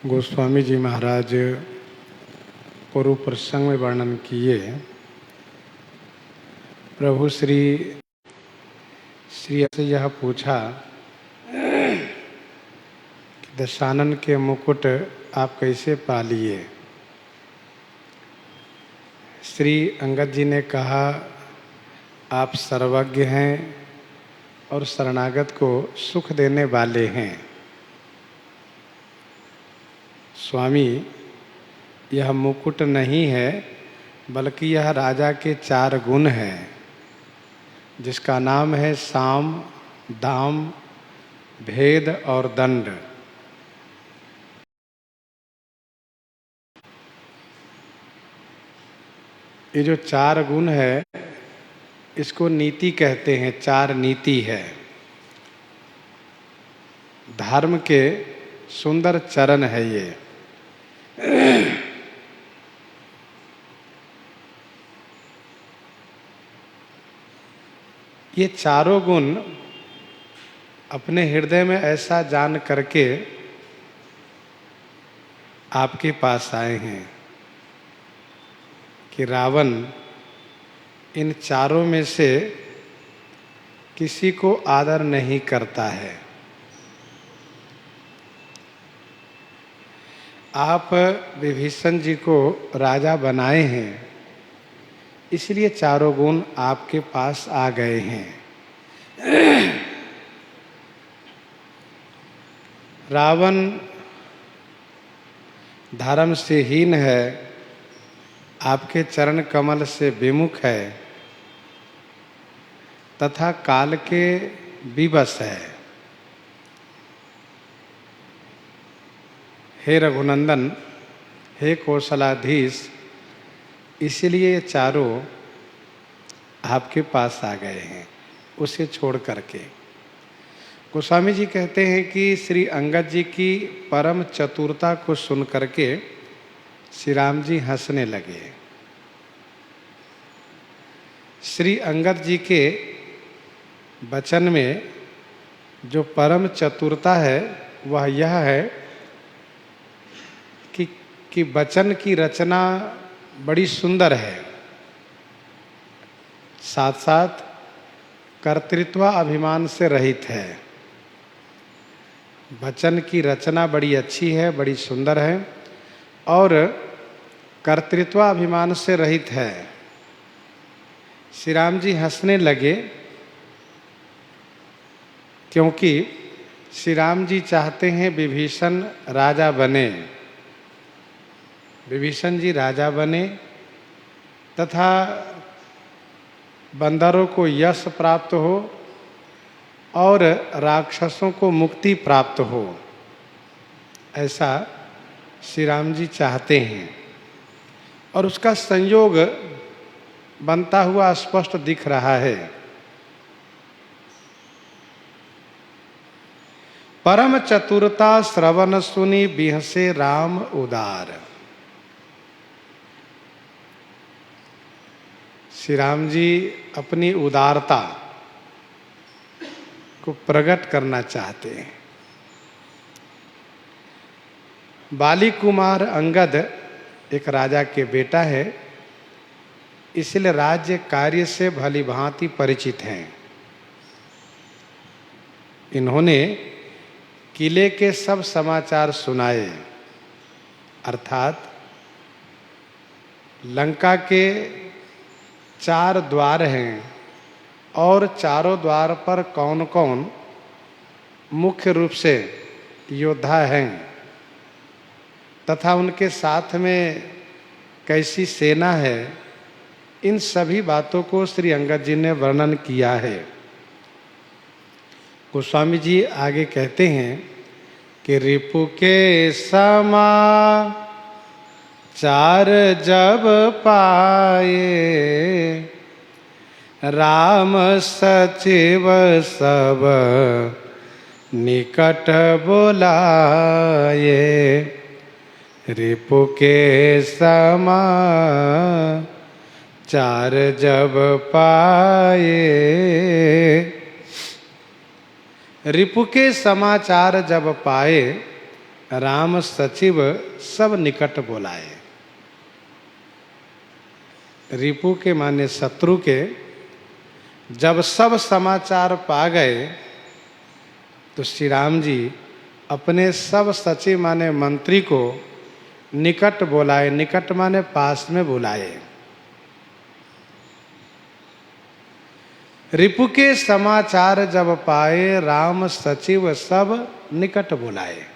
गोस्वामी जी महाराज पूर्व प्रसंग में वर्णन किए। प्रभु श्री से यह पूछा कि दशानन के मुकुट आप कैसे पा लिए। श्री अंगद जी ने कहा, आप सर्वज्ञ हैं और शरणागत को सुख देने वाले हैं। स्वामी, यह मुकुट नहीं है बल्कि यह राजा के 4 गुण हैं, जिसका नाम है साम, दाम, भेद और दंड। ये जो 4 गुण है इसको नीति कहते हैं। 4 नीति है। धर्म के सुंदर चरण है ये। ये चारों गुण अपने हृदय में ऐसा जान करके आपके पास आए हैं कि रावण इन चारों में से किसी को आदर नहीं करता है। आप विभीषण जी को राजा बनाए हैं, इसलिए चारों गुण आपके पास आ गए हैं। रावण धर्म से हीन है, आपके चरण कमल से विमुख है तथा काल के विवश है। हे रघुनंदन, हे कौशलाधीश, इसलिए ये चारों आपके पास आ गए हैं, उसे छोड़ करके। गोस्वामी जी कहते हैं कि श्री अंगद जी की परम चतुरता को सुन करके श्री राम जी हंसने लगे। श्री अंगद जी के वचन में जो परम चतुरता है वह यह है कि वचन की रचना बड़ी सुंदर है, साथ साथ कर्तृत्व अभिमान से रहित है। वचन की रचना बड़ी अच्छी है, बड़ी सुंदर है और कर्तृत्व अभिमान से रहित है। श्री राम जी हंसने लगे क्योंकि श्री राम जी चाहते हैं विभीषण राजा बने। विभीषण जी राजा बने तथा बंदरों को यश प्राप्त हो और राक्षसों को मुक्ति प्राप्त हो, ऐसा श्री राम जी चाहते हैं और उसका संयोग बनता हुआ स्पष्ट दिख रहा है। परम चतुरता श्रवण सुनी बिहसे राम उदार। श्री राम जी अपनी उदारता को प्रकट करना चाहते हैं। बाली कुमार अंगद एक राजा के बेटा है, इसलिए राज्य कार्य से भली भांति परिचित हैं। इन्होंने किले के सब समाचार सुनाए, अर्थात लंका के 4 द्वार हैं और चारों द्वार पर कौन कौन मुख्य रूप से योद्धा हैं तथा उनके साथ में कैसी सेना है, इन सभी बातों को श्री अंगद जी ने वर्णन किया है। गोस्वामी जी आगे कहते हैं कि रिपु के समाचार जब पाए, राम सचिव सब निकट बुलाए। रिपु के समाचार जब पाए, रिपु के समाचार जब पाए राम सचिव सब निकट बुलाए। रिपु के माने शत्रु के जब सब समाचार पा गए तो श्री राम जी अपने सब सचिव माने मंत्री को निकट बुलाए। निकट माने पास में बुलाए। रिपु के समाचार जब पाए राम सचिव सब निकट बुलाए।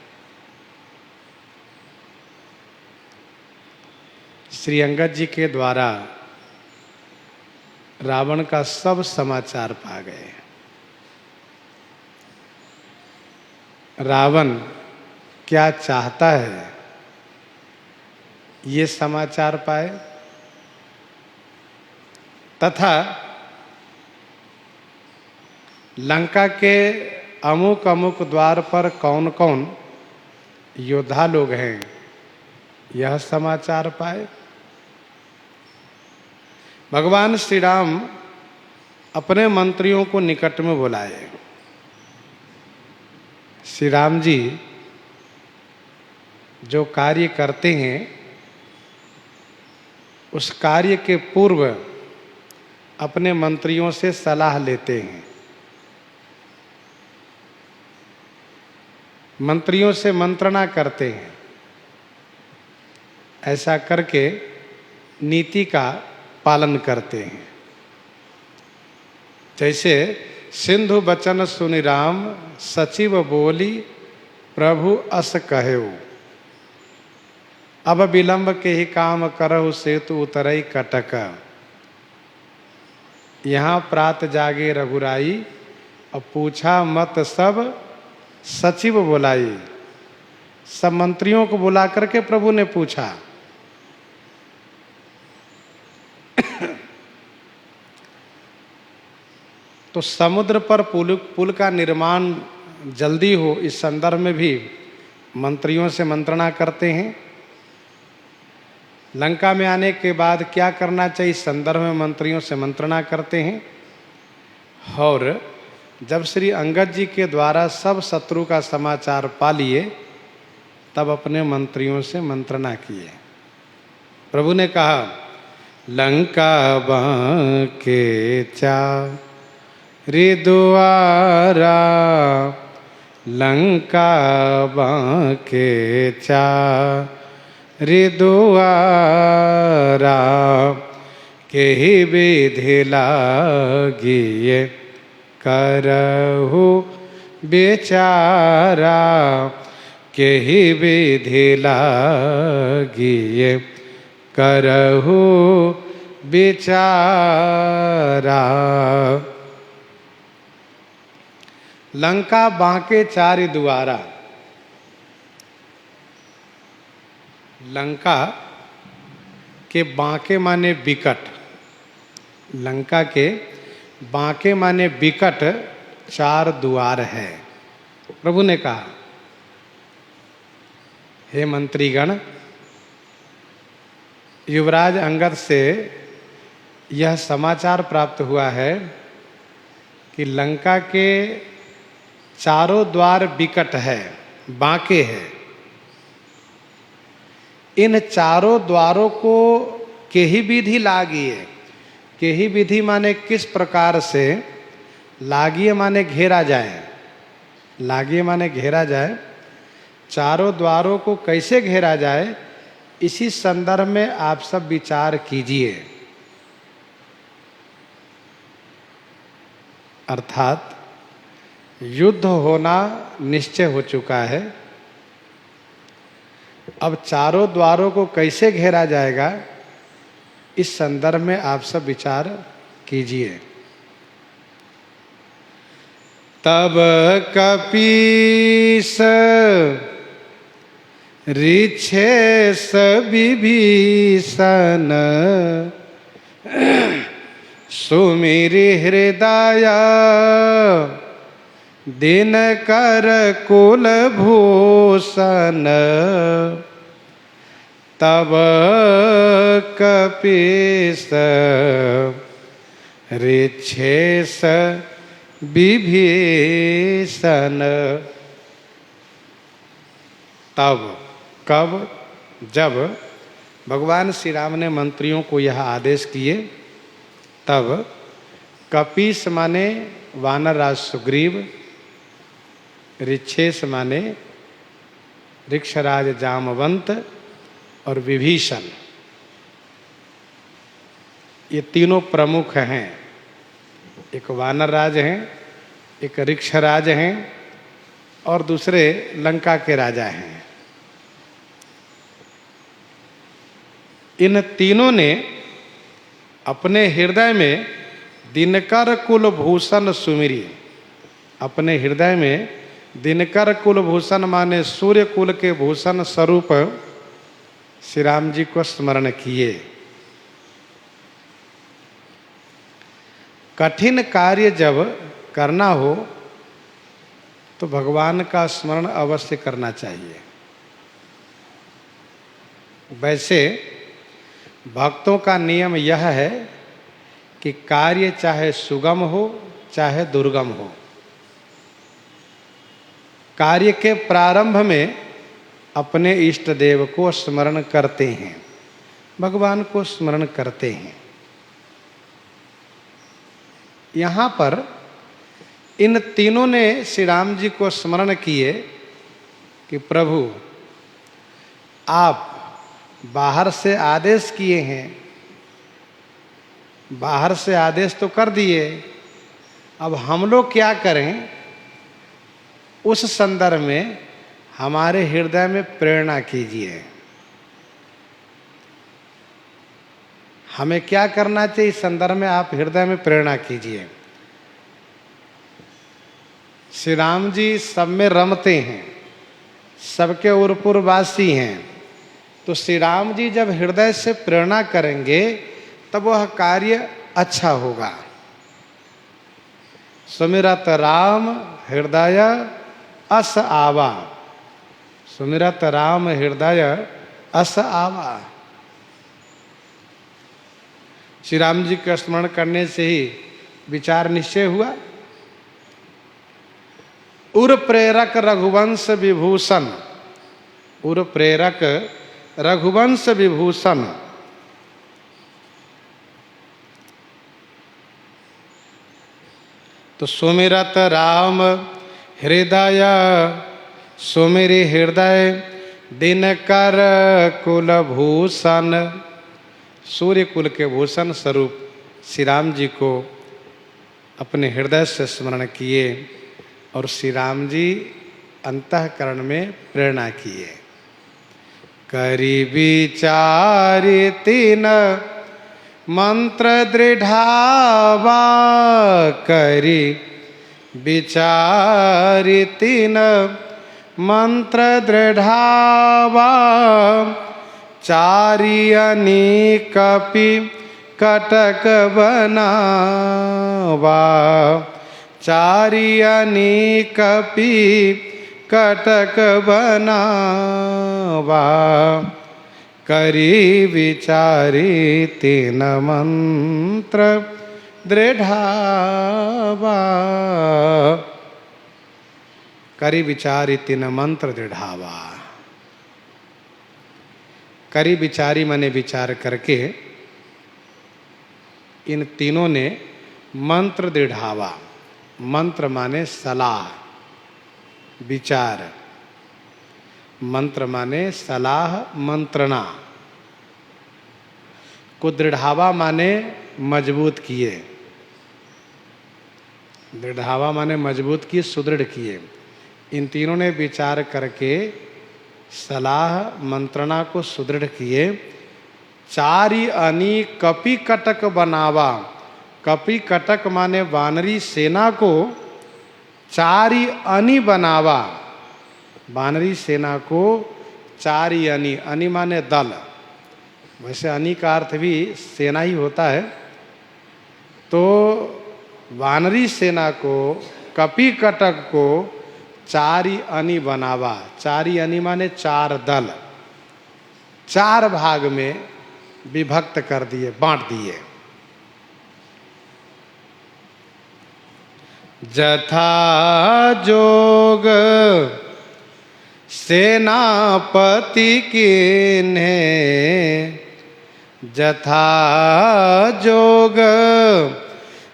श्री अंगद जी के द्वारा रावण का सब समाचार पा गए। रावण क्या चाहता है ये समाचार पाए, तथा लंका के अमुक अमुक द्वार पर कौन कौन योद्धा लोग हैं यह समाचार पाए। भगवान श्री राम अपने मंत्रियों को निकट में बुलाए। श्री राम जी जो कार्य करते हैं उस कार्य के पूर्व अपने मंत्रियों से सलाह लेते हैं। मंत्रियों से मंत्रणा करते हैं। ऐसा करके नीति का पालन करते हैं। जैसे सिंधु बचन सुनि राम सचिव बोली प्रभु अस कहेऊ, अब विलंब के ही काम करहु सेतु उतरई कटक। यहाँ प्रात जागे रघुराई और पूछा मत सब सचिव बुलाई। सब मंत्रियों को बुला करके प्रभु ने पूछा। तो समुद्र पर पुल का निर्माण जल्दी हो इस संदर्भ में भी मंत्रियों से मंत्रणा करते हैं। लंका में आने के बाद क्या करना चाहिए इस संदर्भ में मंत्रियों से मंत्रणा करते हैं। और जब श्री अंगद जी के द्वारा सब शत्रु का समाचार पा लिए तब अपने मंत्रियों से मंत्रणा किए। प्रभु ने कहा लंका बांके चारि द्वारा, लंका बांके चारि द्वारा, केहि विधि लागिए करहु बेचारा, केहि विधि लागिए करहु बेचारा। लंका बांके चारि द्वारा। लंका के बांके माने विकट, लंका के बांके माने विकट चार द्वार है। प्रभु ने कहा हे मंत्रीगण, युवराज अंगद से यह समाचार प्राप्त हुआ है कि लंका के चारों द्वार विकट है, बांके है। इन चारों द्वारों को केहि विधि लागिए। केहि विधि माने किस प्रकार से, लागिए माने घेरा जाए, लागिए माने घेरा जाए। चारों द्वारों को कैसे घेरा जाए इसी संदर्भ में आप सब विचार कीजिए। अर्थात युद्ध होना निश्चय हो चुका है। अब चारों द्वारों को कैसे घेरा जाएगा इस संदर्भ में आप सब विचार कीजिए। तब कपीस ऋक्षेश विभीषण, सुमिरि हृदय दिनकर कुलभूषण। तब कपीस ऋक्षेश विभीषण। तब कब जब भगवान श्री राम ने मंत्रियों को यह आदेश किए, तब कपीस माने वानर राज सुग्रीव, ऋक्षेश माने ऋक्षराज जामवंत और विभीषण, ये तीनों प्रमुख हैं। एक वानर राज हैं, एक ऋक्षराज हैं और दूसरे लंका के राजा हैं। इन तीनों ने अपने हृदय में दिनकर कुल भूषण सुमिरी, अपने हृदय में दिनकर कुल भूषण माने सूर्य कुल के भूषण स्वरूप श्री राम जी को स्मरण किए। कठिन कार्य जब करना हो तो भगवान का स्मरण अवश्य करना चाहिए। वैसे भक्तों का नियम यह है कि कार्य चाहे सुगम हो चाहे दुर्गम हो, कार्य के प्रारंभ में अपने इष्ट देव को स्मरण करते हैं, भगवान को स्मरण करते हैं। यहाँ पर इन तीनों ने श्री राम जी को स्मरण किए कि प्रभु आप बाहर से आदेश किए हैं, बाहर से आदेश तो कर दिए, अब हम लोग क्या करें? उस संदर्भ में हमारे हृदय में प्रेरणा कीजिए। हमें क्या करना चाहिए इस संदर्भ में आप हृदय में प्रेरणा कीजिए। श्री राम जी सब में रमते हैं, सबके उरपुरवासी हैं, तो श्री राम जी जब हृदय से प्रेरणा करेंगे तब वह कार्य अच्छा होगा। सुमिरत राम हृदय अस आवा, सुमिरत राम हृदय अस आवा। श्री राम जी का स्मरण करने से ही विचार निश्चय हुआ। उर प्रेरक रघुवंश विभूषण, उर प्रेरक रघुवंश विभूषण, तो सुमिरत राम हृदय, सुमिरि हृदय दिनकर कुलभूषण, सूर्य कुल के भूषण स्वरूप श्री राम जी को अपने हृदय से स्मरण किए और श्री राम जी अंतःकरण में प्रेरणा किए। करी विचारि तीन मंत्र दृढ़ावा, करी विचारि तीन मंत्र दृढ़ावा, चारि अनेक कपि कटक बनावा, चारि अनेक कपि कटक बनावा, करी विचारि तीन मंत्र दृढ़ावा, करी विचारि तीन मंत्र दृढ़ावा। करी विचारी माने विचार करके इन तीनों ने मंत्र दृढ़ावा, मंत्र माने सलाह, विचार, मंत्र माने सलाह मंत्रणा, को दृढ़ावा माने मजबूत किए, दृढ़ावा माने मजबूत किए, सुदृढ़ किए। इन तीनों ने विचार करके सलाह मंत्रणा को सुदृढ़ किए। चारि अनी कपि कटक बनावा, कपि कटक माने वानरी सेना को चारि अनी बनावा, वानरी सेना को चारि अनी, अनी माने दल, वैसे अनी का अर्थ भी सेना ही होता है। तो वानरी सेना को, कपि कटक को चारि अनी बनावा, चारि अनी माने चार दल, चार भाग में विभक्त कर दिए, बांट दिए। जथा जोग सेनापति कीन्हे जथा जोग,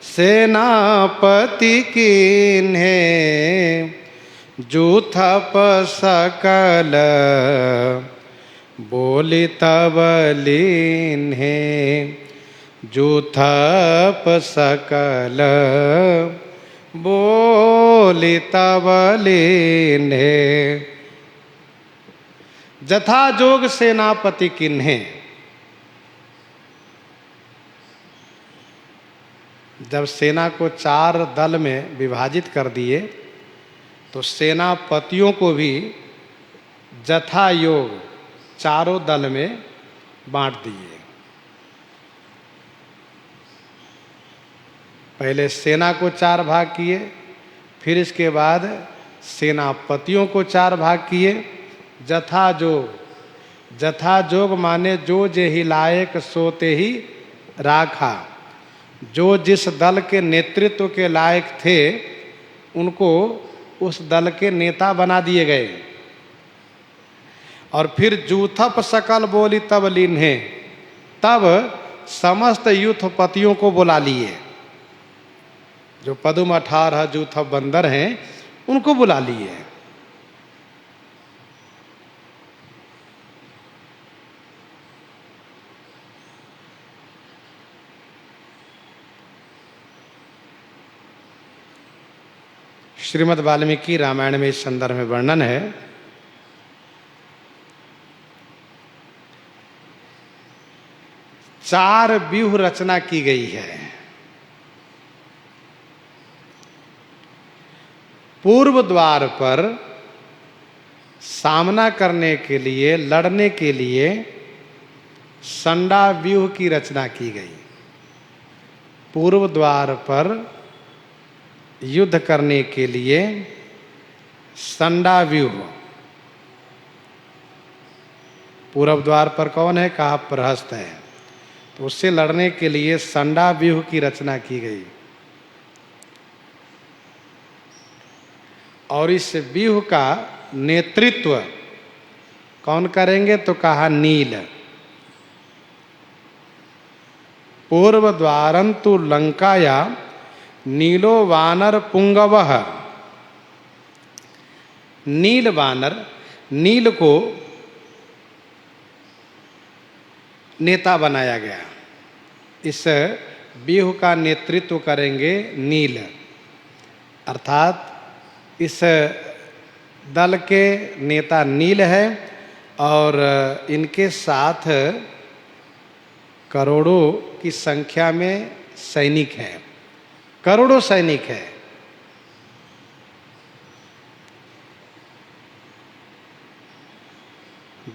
सेनापति कीन्हे जूथप सकल, बोली तब लीन्हे जूथप सकल, बोली तब लीन्हे। जथा जोग सेनापति किन्हे, जब सेना को 4 दल में विभाजित कर दिए तो सेनापतियों को भी जथा योग चारों दल में बांट दिए। पहले सेना को 4 भाग किए, फिर इसके बाद सेनापतियों को 4 भाग किए। जथा जोग, जथा जोग माने जो जेहि लायक सोते ही राखा, जो जिस दल के नेतृत्व के लायक थे उनको उस दल के नेता बना दिए गए। और फिर जूथप सकल बोली तब लीन्हे, तब समस्त यूथपतियों को बुला लिए। जो पदुम 18 जूथप बंदर हैं उनको बुला लिए। श्रीमद् वाल्मीकि रामायण में इस संदर्भ में वर्णन है। चार व्यूह रचना की गई है। पूर्व द्वार पर सामना करने के लिए, लड़ने के लिए संडा व्यूह की रचना की गई। पूर्व द्वार पर युद्ध करने के लिए संडा व्यूह। पूर्व द्वार पर कौन है? कहा प्रहस्त है। तो उससे लड़ने के लिए संडा व्यूह की रचना की गई। और इस व्यूह का नेतृत्व कौन करेंगे? तो कहा नील। पूर्व द्वारंतु लंकाया नीलो वानर पुंगवः। नील वानर, नील को नेता बनाया गया। इस व्यूह का नेतृत्व करेंगे नील, अर्थात इस दल के नेता नील है और इनके साथ करोड़ों की संख्या में सैनिक हैं, करोड़ों सैनिक हैं।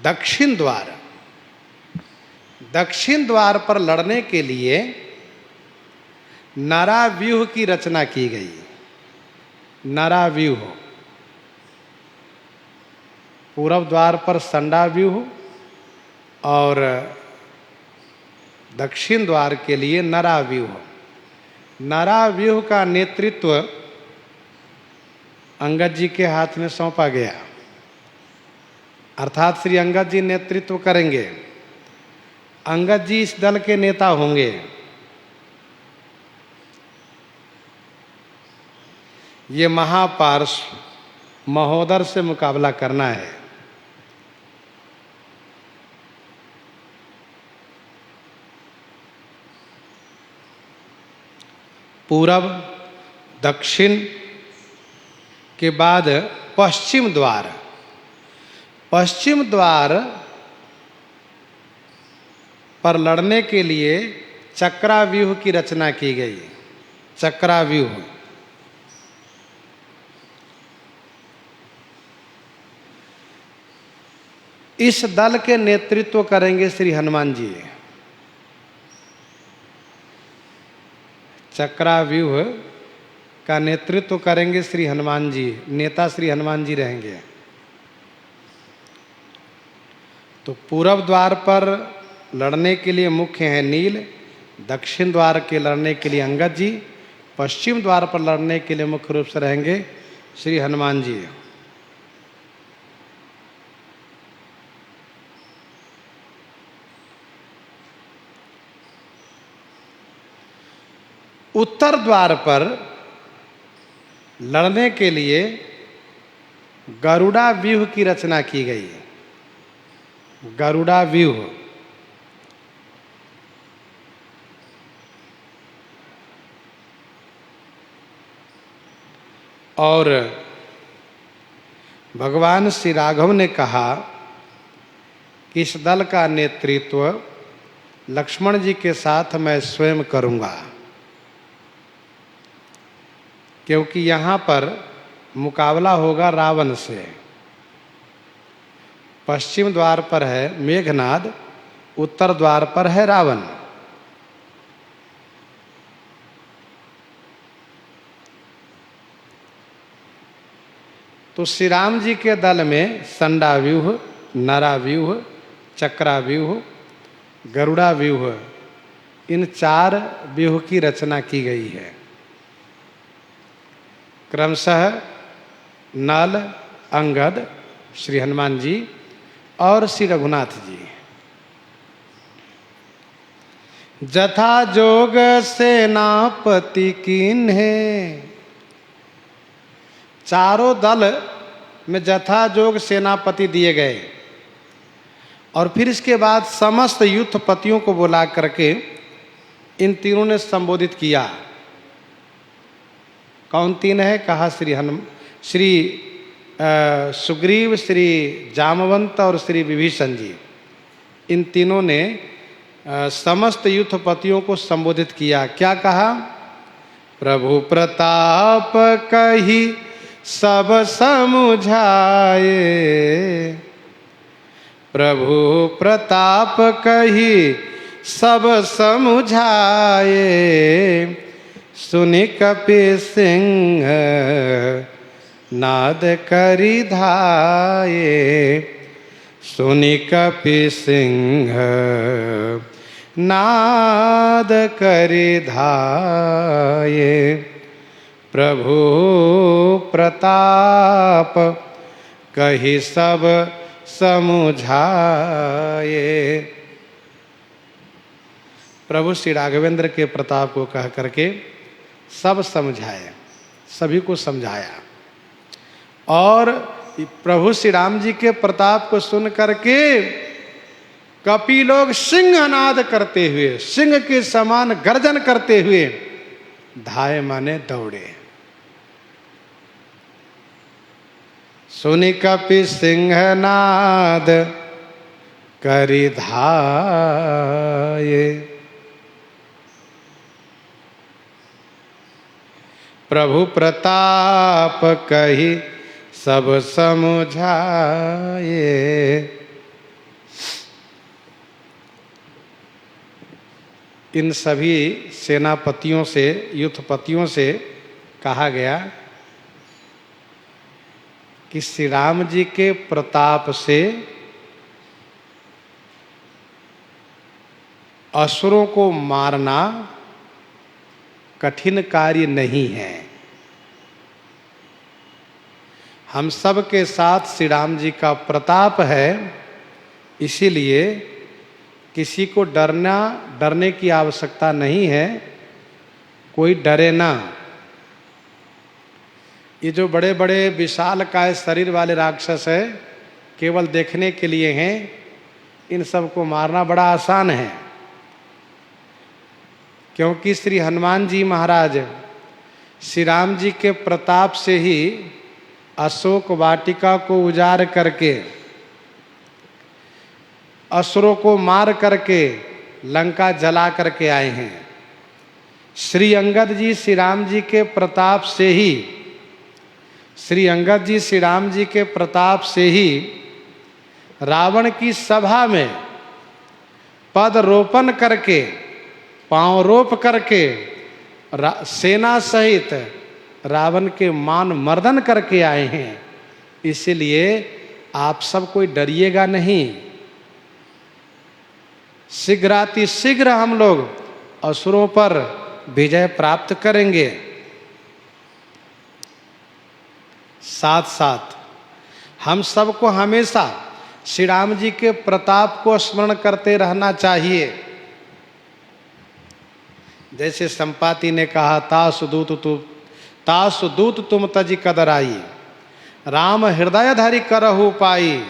दक्षिण द्वार, दक्षिण द्वार पर लड़ने के लिए नरा व्यूह की रचना की गई। नरा व्यूह। पूर्व द्वार पर संडा व्यूह और दक्षिण द्वार के लिए नरा व्यूह। नरा व्यूह का नेतृत्व अंगद जी के हाथ में सौंपा गया, अर्थात श्री अंगद जी नेतृत्व करेंगे। अंगद जी इस दल के नेता होंगे। ये महापार्श महोदर से मुकाबला करना है। पूरब, दक्षिण के बाद पश्चिम द्वार। पश्चिम द्वार पर लड़ने के लिए चक्राव्यूह की रचना की गई। चक्राव्यूह। इस दल के नेतृत्व करेंगे श्री हनुमान जी। चक्राव्यूह का नेतृत्व करेंगे श्री हनुमान जी, नेता श्री हनुमान जी रहेंगे। तो पूरब द्वार पर लड़ने के लिए मुख्य हैं नील, दक्षिण द्वार के लड़ने के लिए अंगद जी, पश्चिम द्वार पर लड़ने के लिए मुख्य रूप से रहेंगे श्री हनुमान जी। उत्तर द्वार पर लड़ने के लिए गरुड़ा व्यूह की रचना की गई है। गरुड़ा व्यूह और भगवान श्री राघव ने कहा कि इस दल का नेतृत्व लक्ष्मण जी के साथ मैं स्वयं करूंगा, क्योंकि यहाँ पर मुकाबला होगा रावण से। पश्चिम द्वार पर है मेघनाद, उत्तर द्वार पर है रावण। तो श्री राम जी के दल में संडा व्यूह, नरा व्यूह, चक्रा व्यूह, गरुड़ा व्यूह, इन 4 व्यूह की रचना की गई है। क्रमशः नल, अंगद, श्री हनुमान जी और श्री रघुनाथ जी। जथा जोग सेनापति कीन्हे, चारों दल में जथा जोग सेनापति दिए गए। और फिर इसके बाद समस्त युद्धपतियों को बुला करके इन तीनों ने संबोधित किया। कौन 3 है? कहा श्री सुग्रीव, श्री जामवंत और श्री विभीषण जी। इन तीनों ने समस्त युद्धपतियों को संबोधित किया। क्या कहा? प्रभु प्रताप कही सब समुझाए, प्रभु प्रताप कही सब समुझाए, सुनि कपि सिंह नाद करि धाये, सुनि कपि सिंह नाद करि धाये, प्रभु प्रताप कही सब समुझाए। प्रभु श्री राघवेंद्र के प्रताप को कह करके सब समझाए, सभी को समझाया। और प्रभु श्री राम जी के प्रताप को सुन करके कपि लोग सिंहनाद करते हुए, सिंह के समान गर्जन करते हुए धाये माने दौड़े। सुनि कपि सिंहनाद करि धाये, प्रभु प्रताप कही सब समुझाए। इन सभी सेनापतियों से, युद्धपतियों से कहा गया कि श्री राम जी के प्रताप से असुरों को मारना कठिन कार्य नहीं है। हम सब के साथ श्री राम जी का प्रताप है, इसीलिए किसी को डरने की आवश्यकता नहीं है। कोई डरे ना। ये जो बड़े बड़े विशालकाय शरीर वाले राक्षस है, केवल देखने के लिए हैं। इन सबको मारना बड़ा आसान है, क्योंकि श्री हनुमान जी महाराज श्री राम जी के प्रताप से ही अशोक वाटिका को उजाड़ करके, असुरों को मार करके लंका जला करके आए हैं। श्री अंगद जी श्री राम जी के प्रताप से ही, श्री अंगद जी श्री राम जी के प्रताप से ही रावण की सभा में पद रोपण करके, पांव रोप करके सेना सहित रावण के मान मर्दन करके आए हैं। इसलिए आप सब कोई डरिएगा नहीं। शीघ्रातिशीघ्र हम लोग असुरों पर विजय प्राप्त करेंगे। साथ साथ हम सबको हमेशा श्री राम जी के प्रताप को स्मरण करते रहना चाहिए। जैसे संपाति ने कहा, तासु दूत तुम तजी कदराई, राम हृदयधारी करहु पाई।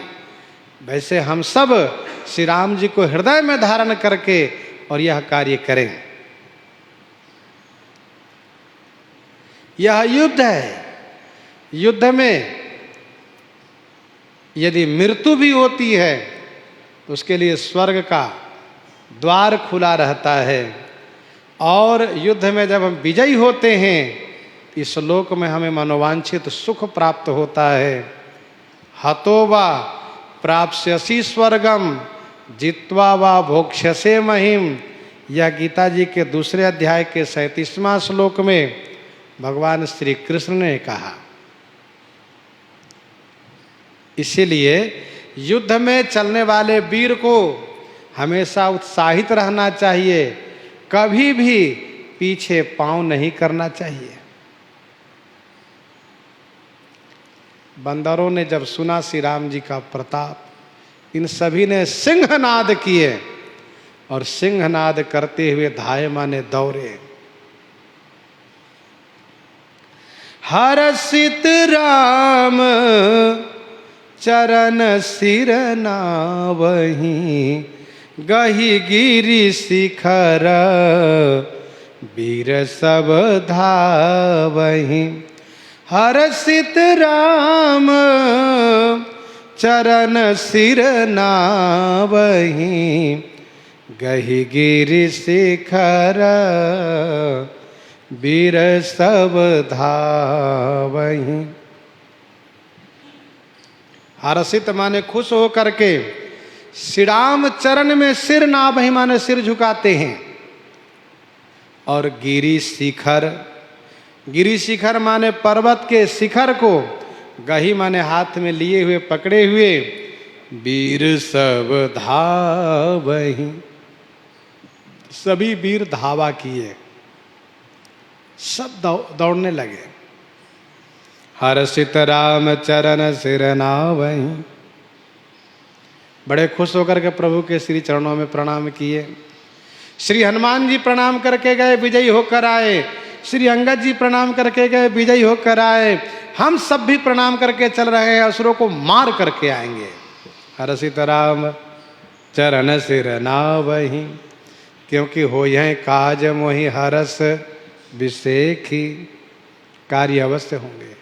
वैसे हम सब श्री राम जी को हृदय में धारण करके और यह कार्य करें। यह युद्ध है। युद्ध में यदि मृत्यु भी होती है तो उसके लिए स्वर्ग का द्वार खुला रहता है। और युद्ध में जब हम विजयी होते हैं, इस लोक में हमें मनोवांछित सुख प्राप्त होता है। हतो वा प्राप्स्यसि स्वर्गम जित्वा वा भोक्ष्यसे महिम, यह गीता जी के दूसरे अध्याय के 37वां श्लोक में भगवान श्री कृष्ण ने कहा। इसीलिए युद्ध में चलने वाले वीर को हमेशा उत्साहित रहना चाहिए, कभी भी पीछे पांव नहीं करना चाहिए। बंदरों ने जब सुना श्री राम जी का प्रताप, इन सभी ने सिंहनाद किए और सिंहनाद करते हुए धाय माने दौड़े। हर्षित राम चरण सिर नावहीं, गही गिरि शिखर वीर सब धावहीं। हर्षित राम चरण सिर नावहीं, गही गिरि शिखर वीर सब धावहीं। हर्षित माने खुश हो करके, श्री राम चरण में सिर नाभहि माने सिर झुकाते हैं। और गिरि शिखर, गिरि शिखर माने पर्वत के शिखर को, गही माने हाथ में लिए हुए पकड़े हुए, वीर सब धावहीं, सभी वीर धावा किए, सब दौड़ने लगे। हर्षित राम चरण सिर नावहीं, बड़े खुश होकर के प्रभु के श्री चरणों में प्रणाम किए। श्री हनुमान जी प्रणाम करके गए, विजयी होकर आए। श्री अंगद जी प्रणाम करके गए, विजयी होकर आए। हम सब भी प्रणाम करके चल रहे हैं, असुरों को मार करके आएंगे। हर्षित राम चरण सिर नावहीं, क्योंकि हो यह काज मोहि हरस विषेखी, कार्य अवश्य होंगे,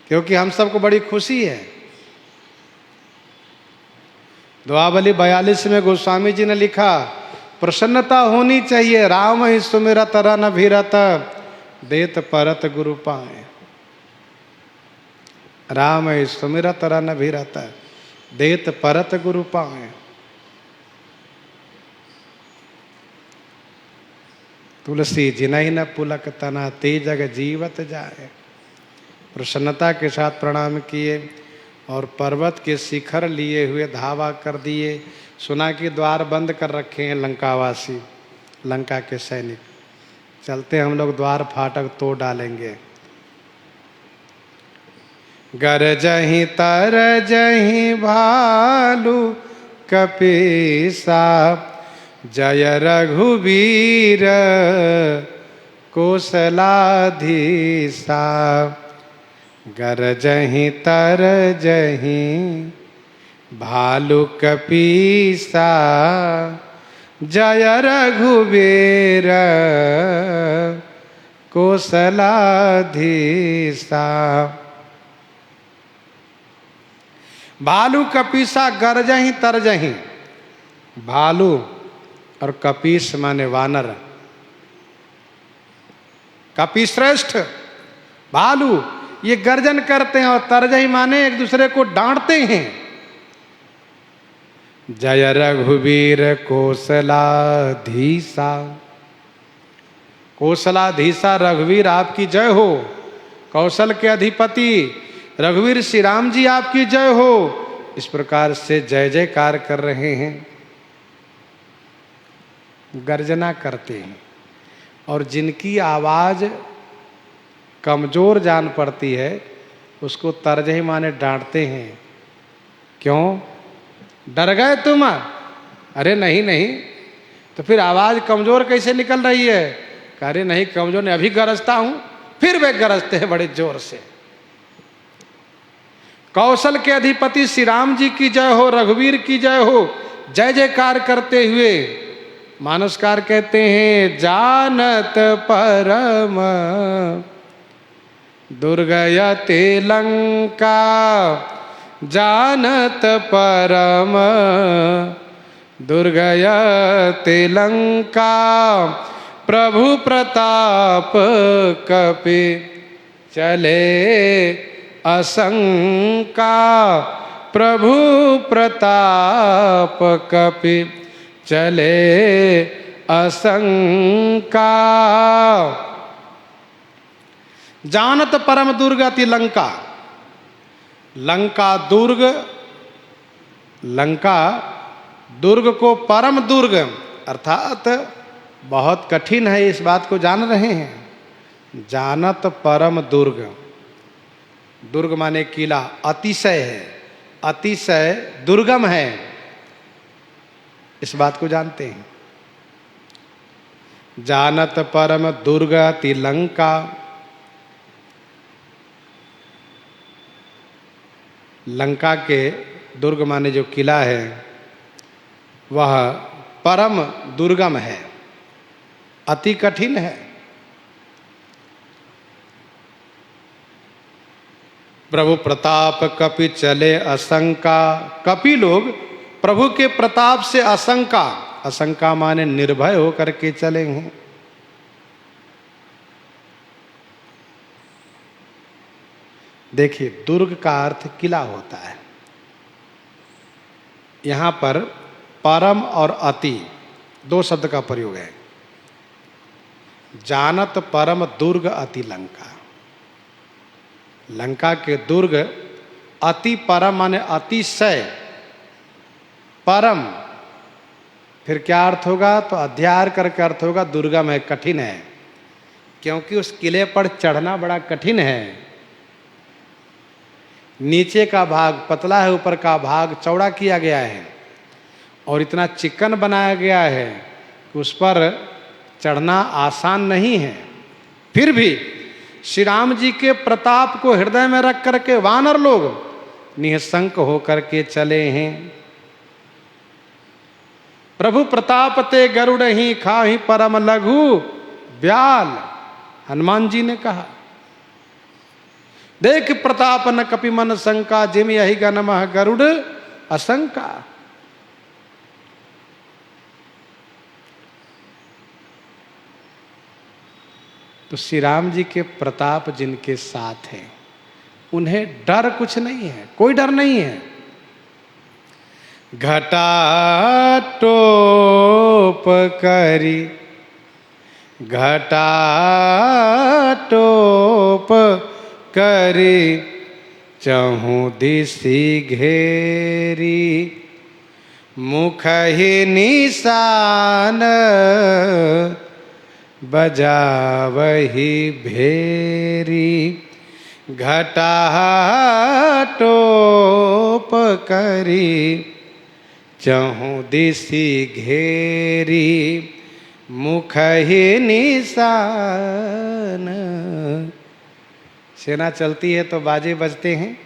क्योंकि हम सबको बड़ी खुशी है। दुआवली 42 में गोस्वामी जी ने लिखा, प्रसन्नता होनी चाहिए, राम ही सुमिरत रन भीरत, देत परत गुरु पाए। राम ही सुमिरत रन भीरत, देत परत गुरु पाए। तुलसी जिनहि न पुलक तना, ते जग जीवत जाए। प्रसन्नता के साथ प्रणाम किए और पर्वत के शिखर लिए हुए धावा कर दिए। सुना कि द्वार बंद कर रखे हैं लंकावासी, लंका के सैनिक। चलते हम लोग द्वार फाटक तोड़ डालेंगे। गरजहि तरजहि भालू कपीसा, जय रघुवीर कौशलाधीसा। गरजहि तरजहि भालू कपीसा, जय रघुवीर कौशलाधीसा। भालू कपीसा गरजहि तरजहि, भालू और कपीस माने वानर। कपीश्रेष्ठ भालू ये गर्जन करते हैं और तरजही माने एक दूसरे को डांटते हैं। जय रघुवीर कौशलाधीसा, कौशलाधीसा रघुवीर आपकी जय हो। कौशल के अधिपति रघुवीर श्री राम जी आपकी जय हो। इस प्रकार से जय जयकार कर रहे हैं, गर्जना करते हैं। और जिनकी आवाज कमजोर जान पड़ती है उसको तरजही माने डांटते हैं। क्यों? डर गए तुम? अरे नहीं नहीं, तो फिर आवाज कमजोर कैसे निकल रही है? कह रहे नहीं कमजोर नहीं, अभी गरजता हूं। फिर वे गरजते हैं बड़े जोर से। कौशल के अधिपति श्री राम जी की जय हो, रघुवीर की जय हो, जय जयकार करते हुए मानसकार कहते हैं जानत परम दुर्गयते लंका, जानत परम दुर्गयते लंका, प्रभु प्रताप कपि चले असंका, प्रभु प्रताप कपि चले असंका। जानत परम दुर्ग अति लंका, लंका दुर्ग, लंका दुर्ग को परम दुर्ग अर्थात बहुत कठिन है, इस बात को जान रहे हैं। जानत परम दुर्ग, दुर्ग माने किला, अतिशय है, अतिशय दुर्गम है, इस बात को जानते हैं। जानत परम दुर्ग अति लंका, लंका के दुर्ग माने जो किला है वह परम दुर्गम है, अति कठिन है। प्रभु प्रताप कपि चले असंका, कपि लोग प्रभु के प्रताप से असंका, असंका माने निर्भय होकर के चले हैं। देखिए दुर्ग का अर्थ किला होता है। यहां पर परम और अति दो शब्द का प्रयोग है। जानत परम दुर्ग अति लंका, लंका के दुर्ग अति परम माने अतिशय, परम फिर क्या अर्थ होगा, तो अध्याय करके अर्थ होगा दुर्गम है, कठिन है, क्योंकि उस किले पर चढ़ना बड़ा कठिन है। नीचे का भाग पतला है, ऊपर का भाग चौड़ा किया गया है और इतना चिकन बनाया गया है कि उस पर चढ़ना आसान नहीं है। फिर भी श्री राम जी के प्रताप को हृदय में रख करके वानर लोग निःशंक होकर के चले हैं। प्रभु प्रताप ते गरुड़ ही खाहि परम लघु ब्याल, हनुमान जी ने कहा देख प्रताप न कपि मन शंका, जिम यही गनमः गरुड़ असंका। तो श्री राम जी के प्रताप जिनके साथ है उन्हें डर कुछ नहीं है, कोई डर नहीं है। घटा टोप करी, घटा टोप करी चहु दिशि घेरी, मुख ही निशान बजावही भेरी। घटा टोप करी चहु दिशि घेरी, मुख ही निशान। सेना चलती है तो बाजे बजते हैं,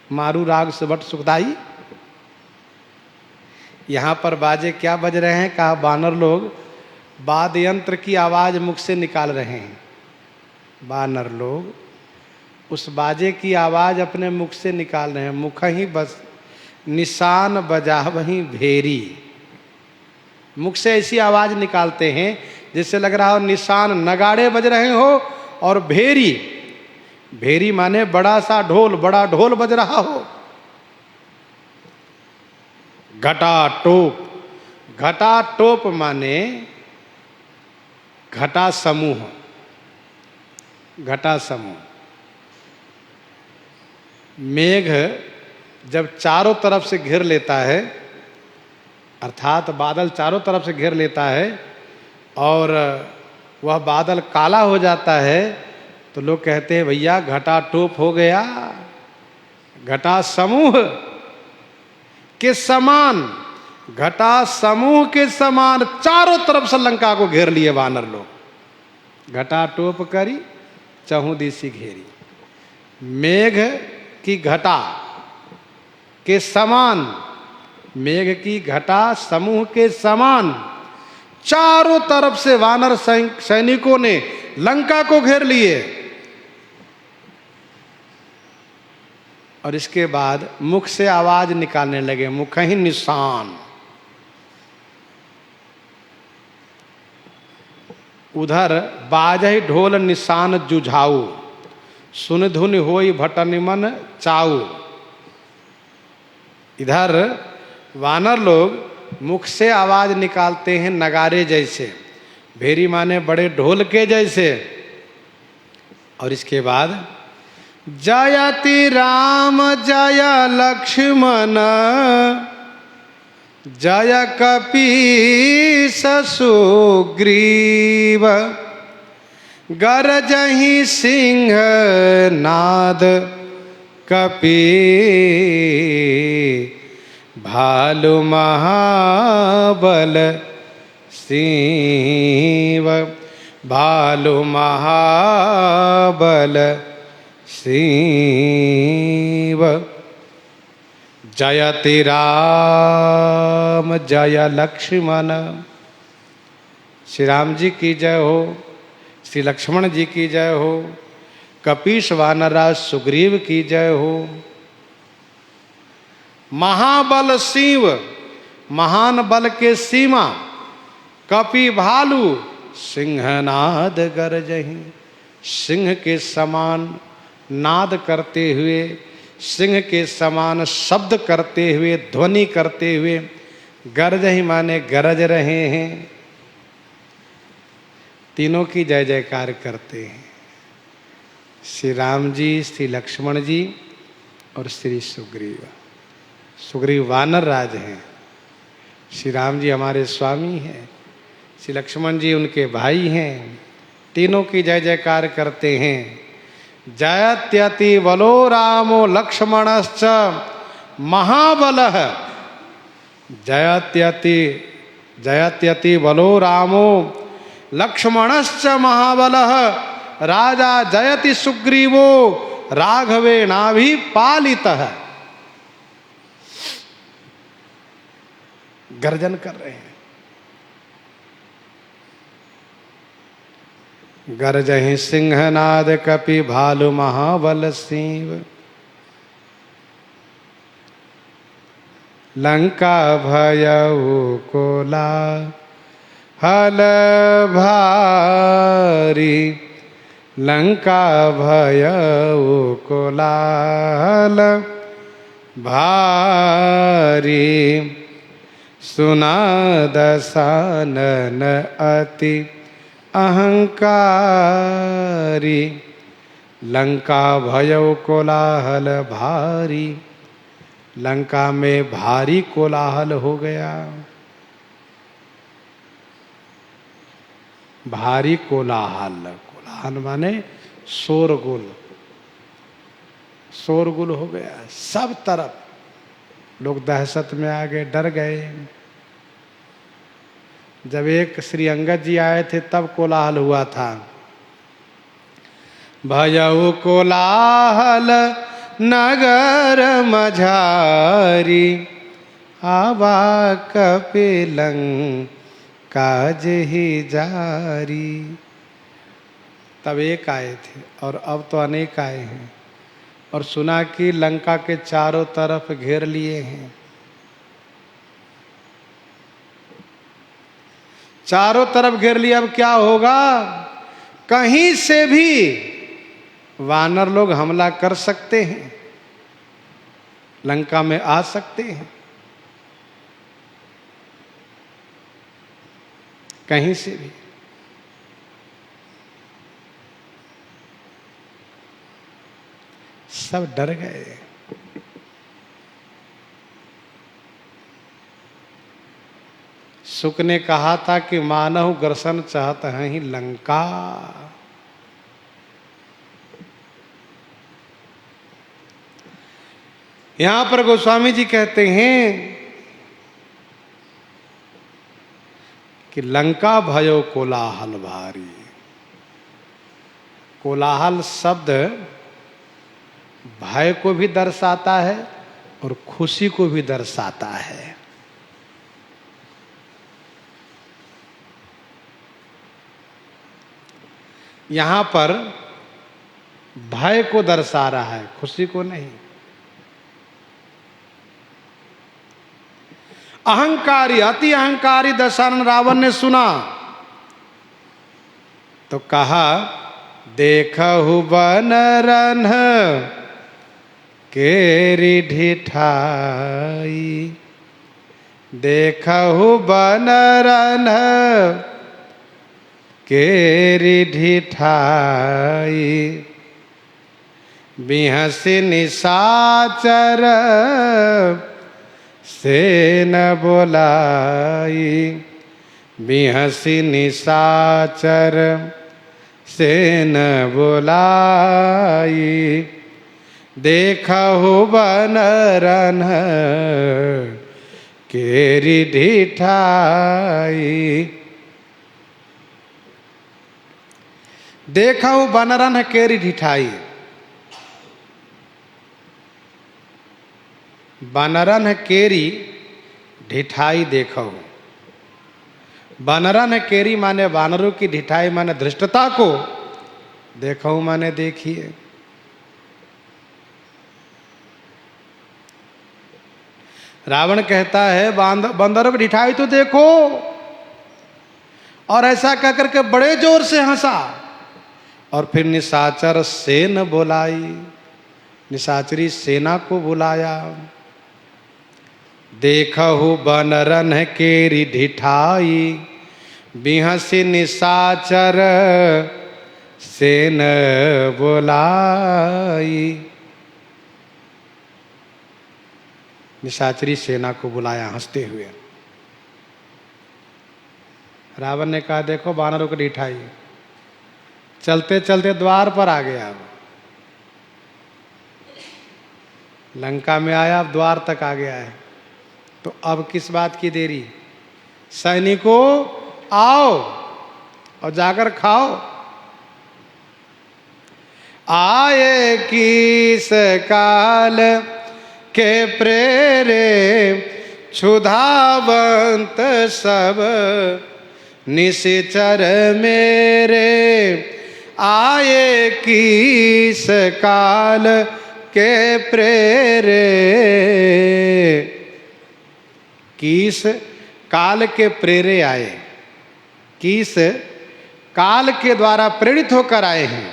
मारू राग सुबट सुखदाई। यहाँ पर बाजे क्या बज रहे हैं, कहा बानर लोग वाद्य यंत्र की आवाज मुख से निकाल रहे हैं। बानर लोग उस बाजे की आवाज अपने मुख से निकाल रहे हैं। मुख ही बस निशान बजा वहीं भेरी, मुख से ऐसी आवाज निकालते हैं जिससे लग रहा हो निशान नगाड़े बज रहे हो, और भेरी, भेरी माने बड़ा सा ढोल, बड़ा ढोल बज रहा हो। घटा टोप, घटा टोप माने घटा समूह, घटा समूह। मेघ जब चारों तरफ से घेर लेता है, अर्थात बादल चारों तरफ से घेर लेता है और वह बादल काला हो जाता है, तो लोग कहते हैं भैया घटा टोप हो गया। घटा समूह के समान, घटा समूह के समान चारों तरफ से लंका को घेर लिए वानर लोग। घटा टोप करी चहु दिशि घेरी। मेघ की घटा के समान, मेघ की घटा समूह के समान चारों तरफ से वानर सैनिकों ने लंका को घेर लिए। और इसके बाद मुख से आवाज निकालने लगे, मुख ही निशान। उधर बाजहि ढोल निशान जुझाऊ, सुन धुन होई भटन मन चाऊ। इधर वानर लोग मुख से आवाज निकालते हैं नगारे जैसे, भेरी माने बड़े ढोल के जैसे। और इसके बाद जयति राम जय लक्ष्मण जय कपीस सुग्रीव गरजहि सिंह नाद कपी भालु महाबल सिंह भालु महाबल सिंह। जयति राम जय लक्ष्मण, श्री राम जी की जय हो, श्री लक्ष्मण जी की जय हो, कपीस वानरराज सुग्रीव की जय हो। महाबल सिंह, महान बल के सीमा, कपि भालू सिंहनाद गरजहि, सिंह के समान नाद करते हुए, सिंह के समान शब्द करते हुए, ध्वनि करते हुए, गरजहि माने गरज रहे हैं। तीनों की जय जयकार करते हैं, श्री राम जी, श्री लक्ष्मण जी और श्री सुग्रीव। सुग्रीव वानर राज हैं, श्री राम जी हमारे स्वामी हैं, श्री लक्ष्मण जी उनके भाई हैं। तीनों की जय जयकार करते हैं। जयत्यति बलो रामो लक्ष्मणश्च महाबलः, जयत्यति बलो रामो लक्ष्मणश्च महाबलः राजा जयति सुग्रीवो राघवेणाभिपालितः। गर्जन कर रहे हैं। गरजहि सिंहनाद कपि भालु महाबल सिंह। लंका भयउ कोलाहल भारी, लंका भयउ कोलाहल भारी। सुना दशानन अति अहंकारी, लंका भयउ कोलाहल भारी। लंका में भारी कोलाहल हो गया। भारी कोलाहल, कोलाहल माने शोरगुल, शोरगुल हो गया। सब तरफ लोग दहशत में आ गए, डर गए। जब एक श्री अंगद जी आए थे तब कोलाहल हुआ था। भयउ कोलाहल नगर मझारी, आवा कपिलंका जेहि जारी। तब एक आए थे और अब तो अनेक आए हैं। और सुना कि लंका के चारों तरफ घेर लिए हैं। चारों तरफ घेर लिया, अब क्या होगा? कहीं से भी वानर लोग हमला कर सकते हैं, लंका में आ सकते हैं, कहीं से भी। सब डर गए। सुक ने कहा था कि मानव ग्रसन चाहत हैं ही लंका। यहां पर गोस्वामी जी कहते हैं कि लंका भयो कोलाहल भारी। कोलाहल शब्द भय को भी दर्शाता है और खुशी को भी दर्शाता है। यहां पर भय को दर्शा रहा है, खुशी को नहीं। अहंकारी, अति अहंकारी दशानन रावण ने सुना तो कहा, देखहु बनरन केरी ढिठाई, देखहु बनरन केरी ढिठाई, बिहसी निशाचर से न बोलाई, बिहसी निशाचर से न बोलाई, देखहु बनरन केरी ढिठाई। देखहु बनरन केरी ढिठाई, बनरन केरी ढिठाई देखो। बनरन केरी माने वानरों की ढिठाई माने धृष्टता को, देखो माने देखिए। रावण कहता है बंदरों की ढिठाई तो देखो, और ऐसा कहकर के बड़े जोर से हंसा और फिर निशाचर सेन बुलाई, निशाचरी सेना को बुलाया। देखहु बनरन केरी ढिठाई, बिहसी निशाचर सेन बुलाई। निशाचरी सेना को बुलाया हंसते हुए। रावण ने कहा, देखो बानरों की ढिठाई। चलते चलते द्वार पर आ गया, अब लंका में आया, अब द्वार तक आ गया है, तो अब किस बात की देरी। सैनिकों आओ और जाकर खाओ। आए किस काल के प्रेरे क्षुधावंत सब निश्चर मेरे, आए किस काल के प्रेरे। किस काल के प्रेरे आए, किस काल के द्वारा प्रेरित होकर आए हैं।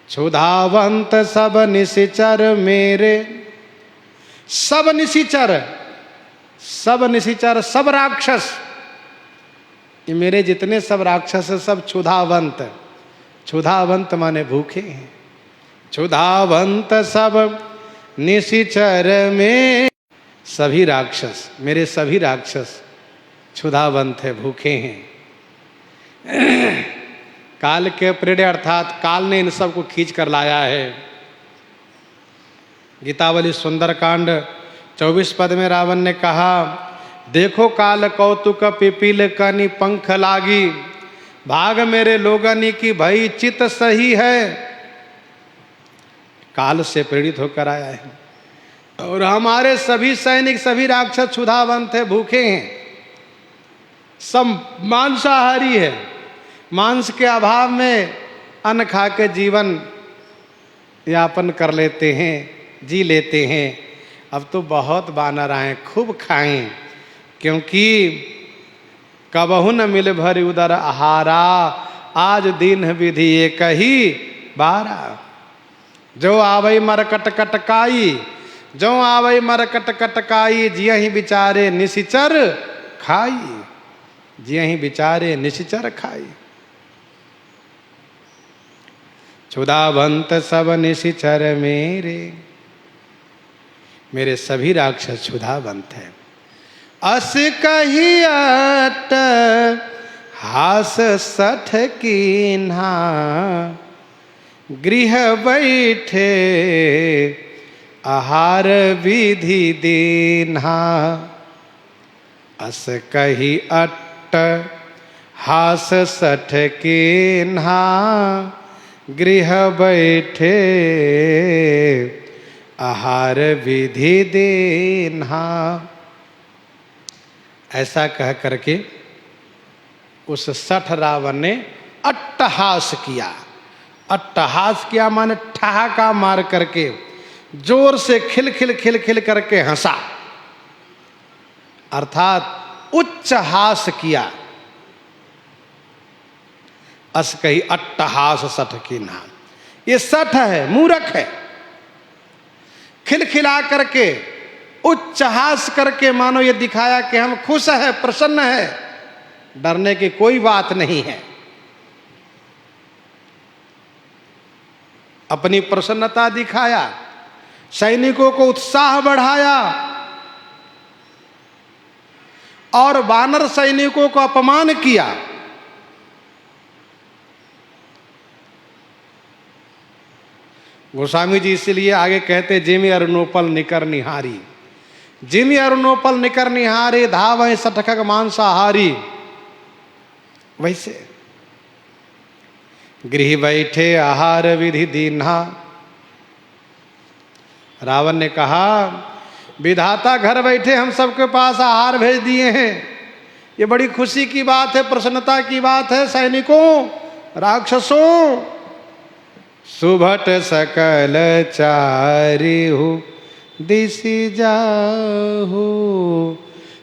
क्षुधावंत सब निशिचर मेरे, सब निशिचर, सब निशिचर, सब राक्षस, ये मेरे जितने सब राक्षस सब क्षुधावंत। क्षुधावंत माने भूखे हैं। क्षुधावंत सब निशिचर में, सभी राक्षस, मेरे सभी राक्षस क्षुधावंत है, भूखे हैं। काल के प्रेरे अर्थात काल ने इन सब को खींच कर लाया है। गीतावली सुंदरकांड 24 पद में रावण ने कहा, देखो काल कौतुक पिपील कनि पंख लागी, भाग मेरे लोगनी की भई चित सही है। काल से प्रेरित होकर आया है और हमारे सभी सैनिक, सभी राक्षस क्षुधावंत है, भूखे हैं, सब मांसाहारी है। मांस के अभाव में अन्न खा के जीवन यापन कर लेते हैं, जी लेते हैं। अब तो बहुत बानर आए, खूब खाएं, क्योंकि कबहु न मिल भरी उदर आहारा, आज दिन विधि एक ही बारा। जो आवई मरकट कटकाई, जो आवई मरकट कटकाई, जियहि बिचारे निशिचर खाई, जियहि बिचारे निशिचर खाई। क्षुधावंत सब निशिचर मेरे, मेरे सभी राक्षस क्षुधावंत हैं। अस कही अट हास सठ कीन्हा, गृह बैठे आहार विधि दीन्हा। अस कही अट हास सठ कीन्हा, गृह बैठे आहार विधि देना। ऐसा कह करके उस सठ रावण ने अट्टहास किया। अट्टहास किया माने ठहाका मार करके जोर से खिल खिल करके हंसा, अर्थात उच्च हास किया। अस कही अट्टहास सठ की नाम। ये सठ है, मूर्ख है। खिलखिला करके उच्च हास करके मानो ये दिखाया कि हम खुश है, प्रसन्न है, डरने की कोई बात नहीं है। अपनी प्रसन्नता दिखाया, सैनिकों को उत्साह बढ़ाया और वानर सैनिकों को अपमान किया। गोस्वामी जी इसलिए आगे कहते जिमि अरुणोपल निकर निहारी, जिमि अरुणोपल निकर निहारी धावै सठखग मांसाहारी। वैसे गृह बैठे आहार विधि दीन्हा। रावण ने कहा विधाता घर बैठे हम सबके पास आहार भेज दिए हैं, ये बड़ी खुशी की बात है, प्रसन्नता की बात है। सैनिकों, राक्षसों, सुभट सकल चारिहु दिशि जाहु,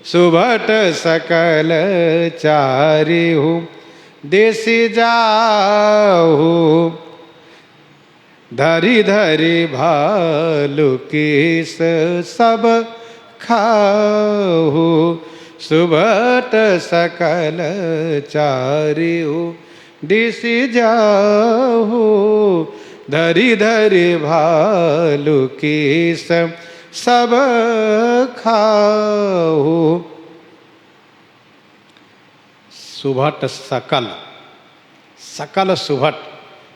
सुभट सकल चारिहु दिशि जाहु, धरी धरी भालु कीस सब खाहु, सुभट सकल चारिहु दिशि जाहु, धरी धरी भालु कीस सब खाहु। सुभट सकल, सकल सुभट,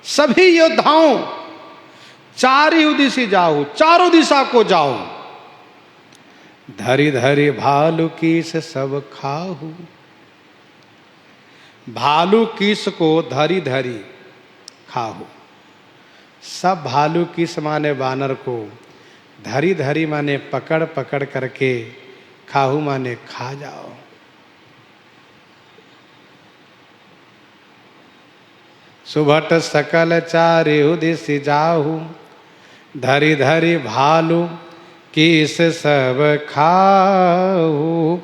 सभी योद्धाओं चारि दिशि जाओ, चारों दिशा को जाओ, धरी धरी भालू कीस सब खाहू। भालू कीस को धरी धरी खाहू। सब भालू कीस माने वानर को, धरी धरी माने पकड़ पकड़ करके, खाहू माने खा जाओ। सुभट सकल चारिहु दिशि जाहु, धरी धरी भालू कीस सब खाहू।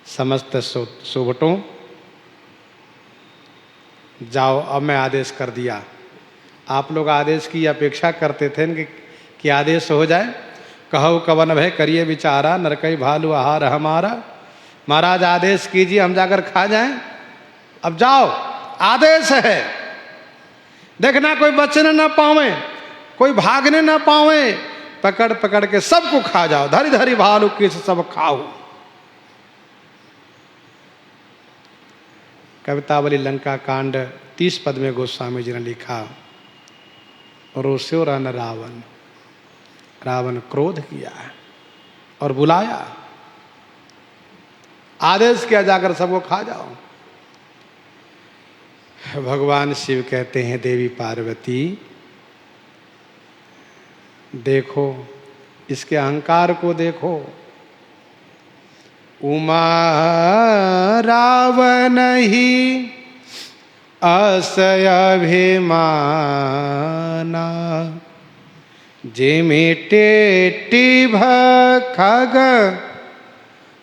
समस्त सुभटों जाओ, अब मैं आदेश कर दिया। आप लोग आदेश की अपेक्षा करते थे कि आदेश हो जाए। कहो कवन भय करिए विचारा, नरकई भालू आहार हमारा। महाराज आदेश कीजिए, हम जाकर खा जाएं। अब जाओ, आदेश है। देखना कोई बचने ना पावे, कोई भागने ना पावे, पकड़ पकड़ के सबको खा जाओ, धरी धरी भालू किस सब खाओ। कवितावली लंका कांड 30 पद में गोस्वामी जी ने लिखा, रोस्यो रन रावण, रावण क्रोध किया और बुलाया, आदेश किया जाकर सबको खा जाओ। भगवान शिव कहते हैं देवी पार्वती देखो, इसके अहंकार को देखो। उमा रावण ही असय अभिमाना, जिमिटे टिभ खग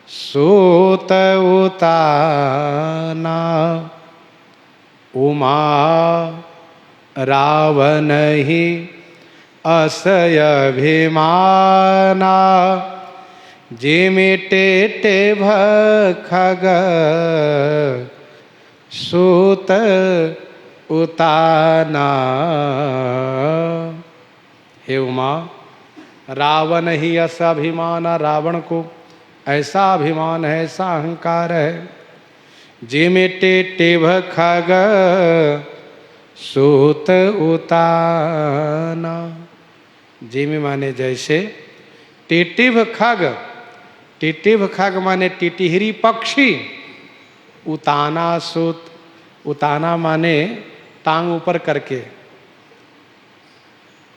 सूत उताना। उमा रावण ही असय अभिमाना, जिमिटे टिभ खग सूत उताना। हे उमा, रावण ही अस अभिमाना, रावण को ऐसा अभिमान है, ऐसा अहंकार है। जिमिटे टिभ खग सूत उताना। जिमि माने जैसे, टिटिभ खग, टिटिभ खग माने टिटिहरी पक्षी, उताना सूत उताना माने टांग ऊपर करके,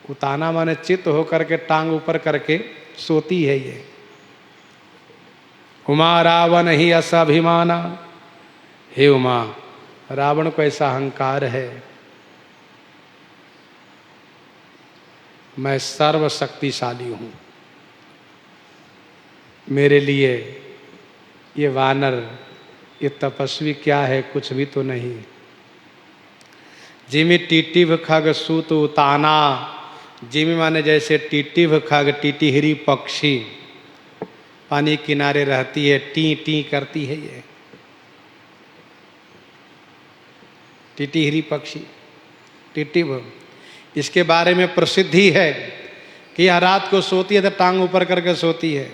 उताना माने चित्त होकर के टांग ऊपर करके सोती है ये। उमा रावण ही असाभिमाना, हे उमा, रावण को ऐसा अहंकार है, मैं सर्वशक्तिशाली हूं, मेरे लिए ये वानर, ये तपस्वी क्या है, कुछ भी तो नहीं। जिमि टिटिभ खग सूत उताना, जिमि माने जैसे टिटिभ खग, टिटिहरी पक्षी पानी किनारे रहती है, टी टी करती है ये टिटिहरी पक्षी, टिटिभ। इसके बारे में प्रसिद्धि है कि यह रात को सोती है तो टांग ऊपर करके सोती है।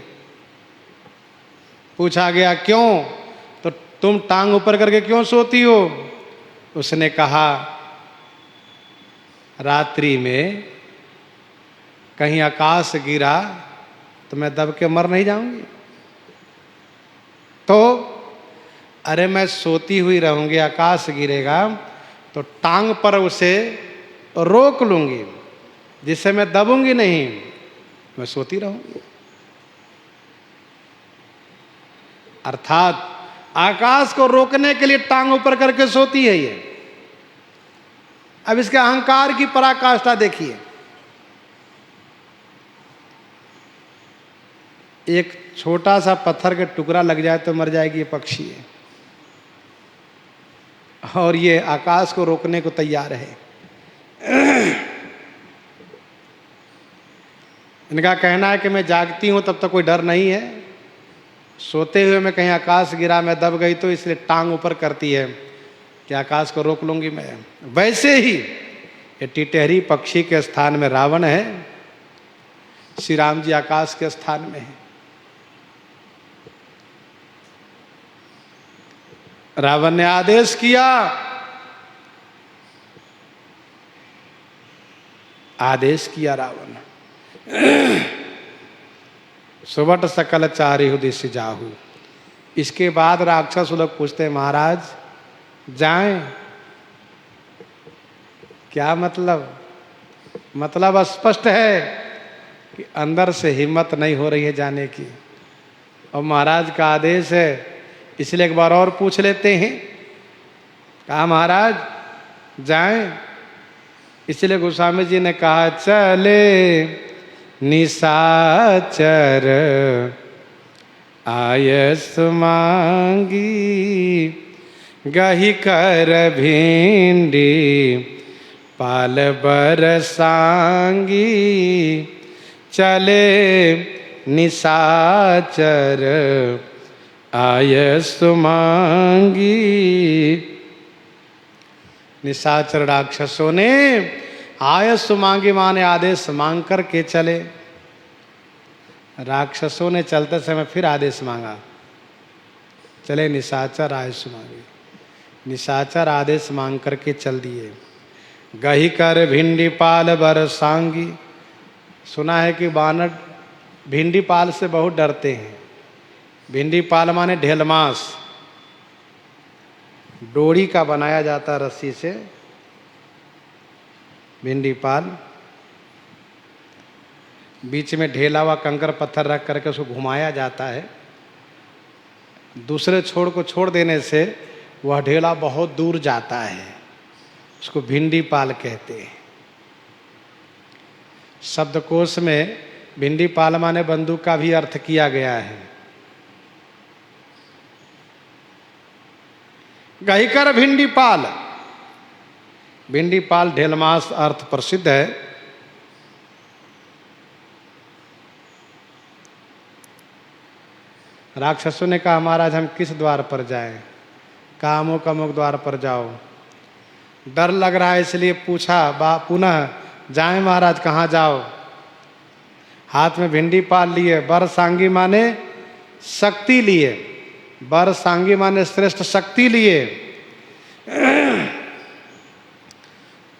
पूछा गया क्यों, तो तुम टांग ऊपर करके क्यों सोती हो? उसने कहा रात्रि में कहीं आकाश गिरा तो मैं दब के मर नहीं जाऊंगी। तो अरे मैं सोती हुई रहूंगी, आकाश गिरेगा तो टांग पर उसे रोक लूंगी, जिससे मैं दबूंगी नहीं, मैं सोती रहूंगी। अर्थात आकाश को रोकने के लिए टांग ऊपर करके सोती है ये। अब इसके अहंकार की पराकाष्ठा देखिए। एक छोटा सा पत्थर का टुकड़ा लग जाए तो मर जाएगी ये पक्षी है, और ये आकाश को रोकने को तैयार है। इनका कहना है कि मैं जागती हूं तब तक कोई डर नहीं है, सोते हुए मैं कहीं आकाश गिरा, मैं दब गई तो इसलिए टांग ऊपर करती है कि आकाश को रोक लूंगी मैं। वैसे ही ये टिटहरी पक्षी के स्थान में रावण है, श्री राम जी आकाश के स्थान में है। रावण ने आदेश किया, आदेश किया रावण, सुबट सकल चारिहु दिशि जाहु। इसके बाद राक्षस लोग पूछते हैं महाराज जाएं? क्या मतलब? मतलब स्पष्ट है कि अंदर से हिम्मत नहीं हो रही है जाने की, और महाराज का आदेश है, इसलिए एक बार और पूछ लेते हैं। कहा महाराज जाएं? इसलिए गोस्वामी जी ने कहा चले निशाचर आयस मांगी, गही कर भिंडी पाल बरसांगी, चले निशाचर आयस मांगी। निशाचर राक्षसों ने आयस मांगी माने आदेश मांग कर के चले। राक्षसों ने चलते समय फिर आदेश मांगा, चले निशाचर आयस मांगी। निशाचर आदेश मांग करके चल दिए। गही कर भिंडी पाल बरसांगी। सुना है कि बानर भिंडी पाल से बहुत डरते हैं। भिंडी पाल माने ढेलमास, डोरी का बनाया जाता रस्सी से भिंडी पाल, बीच में ढेला हुआ कंकर पत्थर रख करके उसको घुमाया जाता है। दूसरे छोर को छोड़ देने से वह ढेला बहुत दूर जाता है, उसको भिंडी पाल कहते हैं। शब्दकोश में भिंडी पाल माने बंदूक का भी अर्थ किया गया है। गहीकर भिंडी पाल, भिंडी पाल ढेलमास अर्थ प्रसिद्ध है। राक्षसों ने कहा महाराज हम किस द्वार पर जाएं? कहा अमुक अमुक द्वार पर जाओ। डर लग रहा है इसलिए पूछा पुनः जाएं महाराज कहाँ जाओ? हाथ में भिंडी पाल लिए, बरसांगी माने शक्ति लिए, बरसांगी माने श्रेष्ठ शक्ति लिए।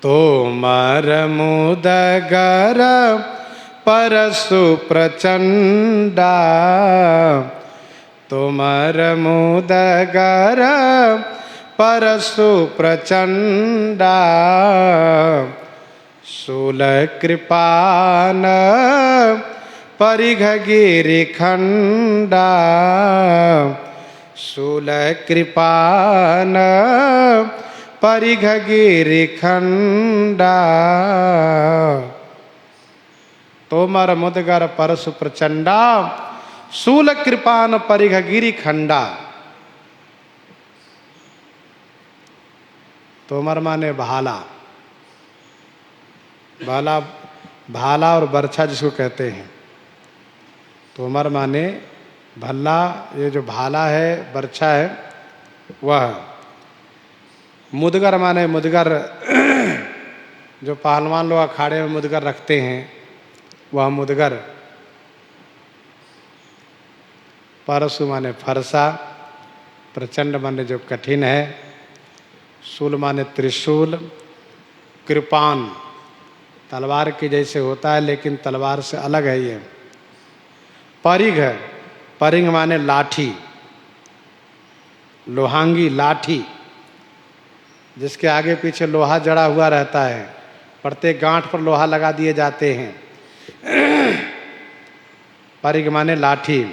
तो मर मुदगर परशु प्रचंडा, तुमर मुदगर परशु प्रचंडा शूलकृपान परिघ गिरिखंडा शूलकृपान परिघ गिरिखंडा तोमर मुदगर परशु प्रचंडा शूलकृपान परिघ गिरिखंडा। तोमर माने भाला, भाला भाला और बरछा जिसको कहते हैं। तोमर माने भल्ला, ये जो भाला है बरछा है वह। मुदगर माने मुदगर जो पहलवान लोग अखाड़े में मुदगर रखते हैं वह मुदगर। परशु माने फरसा, प्रचंड माने जो कठिन है, शूल माने त्रिशूल, कृपान तलवार के जैसे होता है लेकिन तलवार से अलग है ये। परिघ, परिघ माने लाठी, लोहांगी लाठी जिसके आगे पीछे लोहा जड़ा हुआ रहता है, प्रत्येक गांठ पर लोहा लगा दिए जाते हैं। परिघ माने लाठी।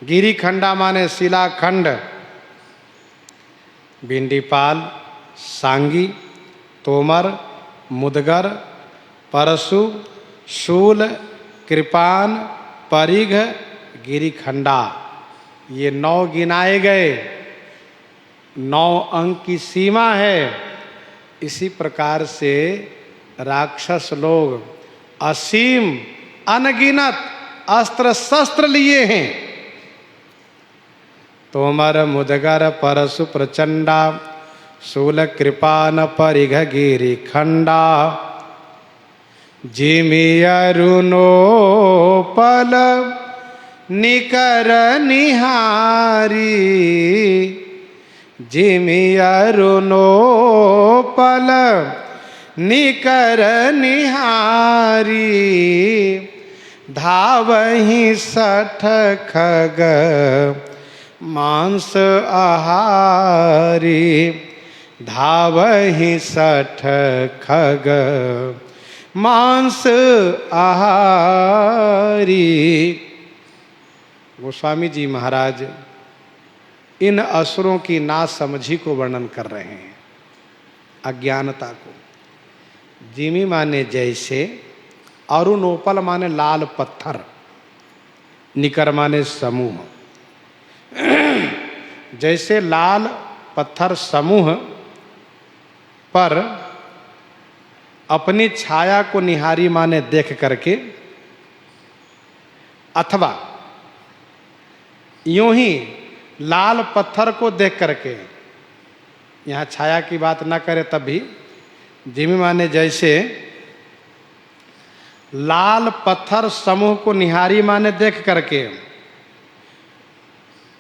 गिरिखंडा माने शिलाखंड, भिंडीपाल, सांगी, तोमर, मुदगर, परशु, शूल, कृपान, परिघ, गिरिखंडा, ये 9 गिनाए गए। 9 अंक की सीमा है। इसी प्रकार से राक्षस लोग असीम अनगिनत अस्त्र शस्त्र लिए हैं। तोमर मुदगर परशु प्रचंडा शूल कृपान परिघ गिरिखंडा जिमियरुनोपल निकर निहारी जिमियरुनोपल निकर निहारी धावहि 60 खग मांस आहारी धावहि 60 खग मांस आहारी। गोस्वामी जी महाराज इन असुरों की नासमझी को वर्णन कर रहे हैं, अज्ञानता को। जिमी माने जैसे, अरुणोपल माने लाल पत्थर, निकर माने समूह। जैसे लाल पत्थर समूह पर अपनी छाया को निहारी माने देख करके, अथवा यूं ही लाल पत्थर को देख करके, यहाँ छाया की बात ना करे तब भी, जिमी माने जैसे लाल पत्थर समूह को निहारी माने देख करके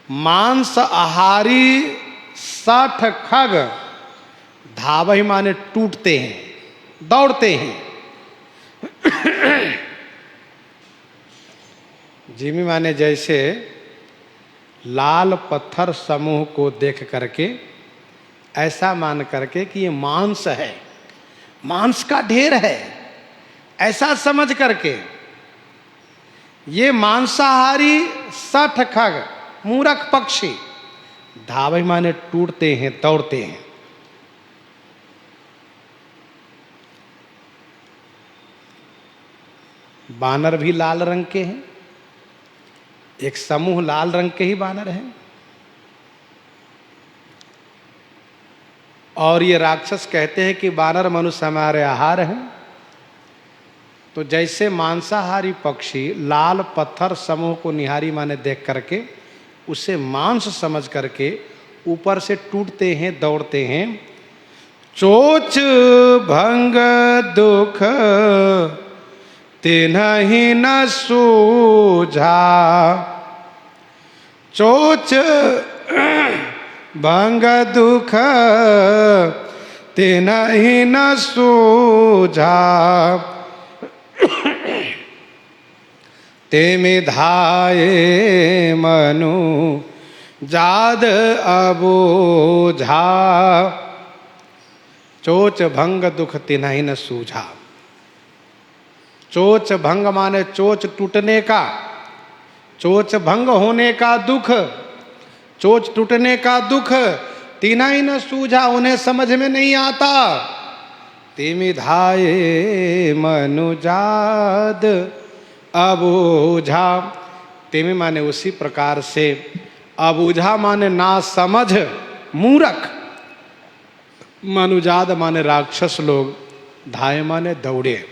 मांस आहारी 60 खग धावहि माने टूटते हैं, दौड़ते हैं। जिमी माने जैसे लाल पत्थर समूह को देख करके, ऐसा मान करके कि ये मांस है, मांस का ढेर है, ऐसा समझ करके ये मांसाहारी 60 खग मूरख पक्षी धावहि माने टूटते हैं, दौड़ते हैं। बानर भी लाल रंग के हैं, एक समूह लाल रंग के ही बानर हैं। और ये राक्षस कहते हैं कि बानर मनुष्य हमारे आहार हैं। तो जैसे मांसाहारी पक्षी लाल पत्थर समूह को निहारी माने देख करके उसे मांस समझ करके ऊपर से टूटते हैं, दौड़ते हैं। चोच भंग दुख तिन्हि न सूझा, चोच भंग दुख तिन्हि न सूझा, तेमि धाये मनु जाद अबूझा, चोच भंग दुख तिन्हि न सूझा। चोच भंग माने चोच टूटने का, चोच भंग होने का दुख, चोच टूटने का दुख तिन्हि न सूझा, उन्हें समझ में नहीं आता। तिमि धाये मनुजाद अबूझा, तिमि माने उसी प्रकार से, अबूझा माने ना समझ मूरख, मनुजाद माने राक्षस लोग, धाये माने दौड़े।